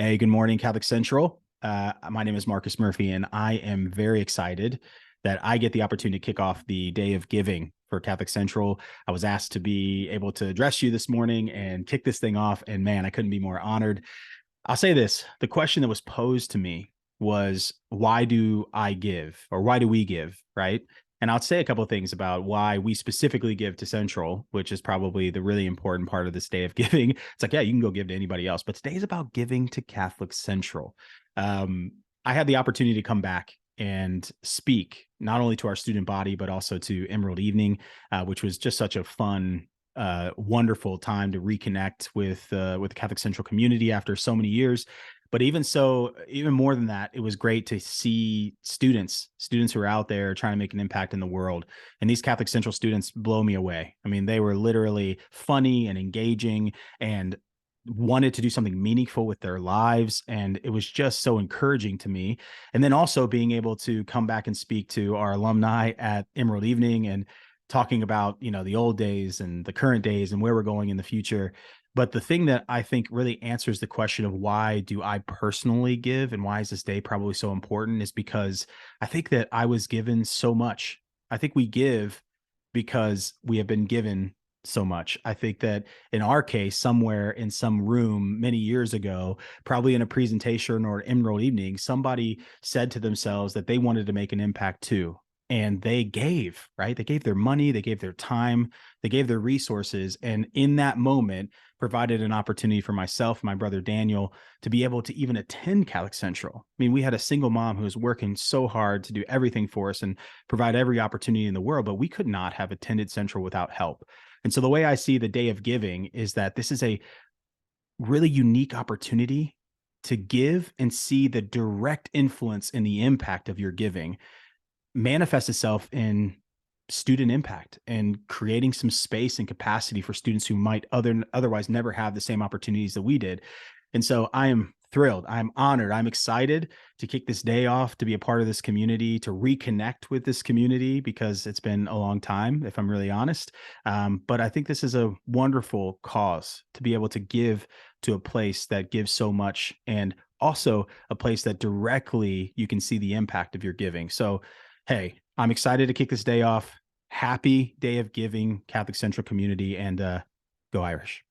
Hey, good morning, Catholic Central. My name is Marcus Murphy, and I am very excited that I get the opportunity to kick off the day of giving for Catholic Central. I was asked to be able to address you this morning and kick this thing off, and man, I couldn't be more honored. I'll say this. The question that was posed to me was, why do I give, or why do we give, right? And I'll say a couple of things about why we specifically give to Central, which is probably the really important part of this day of giving. It's like, yeah, you can go give to anybody else, but today is about giving to Catholic Central. Um, I had the opportunity to come back and speak not only to our student body, but also to Emerald Evening, which was just such a fun, wonderful time to reconnect with the Catholic Central community after so many years. But even so, even more than that, it was great to see students who are out there trying to make an impact in the world. And these Catholic Central students blow me away. I mean, they were literally funny and engaging and wanted to do something meaningful with their lives. And it was just so encouraging to me. And then also being able to come back and speak to our alumni at Emerald Evening and talking about, the old days and the current days and where we're going in the future. But the thing that I think really answers the question of why do I personally give and why is this day probably so important is because I think that I was given so much. I think we give because we have been given so much. I think that in our case, somewhere in some room many years ago, probably in a presentation or Emerald Evening, somebody said to themselves that they wanted to make an impact too. And they gave, right? They gave their money, they gave their time, they gave their resources. And in that moment, provided an opportunity for myself and my brother Daniel to be able to even attend Catholic Central. I mean, we had a single mom who was working so hard to do everything for us and provide every opportunity in the world, but we could not have attended Central without help. And so the way I see the day of giving is that this is a really unique opportunity to give and see the direct influence and the impact of your giving manifest itself in student impact and creating some space and capacity for students who might otherwise never have the same opportunities that we did. And so I am thrilled. I'm honored. I'm excited to kick this day off, to be a part of this community, to reconnect with this community because it's been a long time, if I'm really honest. But I think this is a wonderful cause to be able to give to a place that gives so much and also a place that directly you can see the impact of your giving. So, hey, I'm excited to kick this day off. Happy day of giving, Catholic Central community, and go Irish.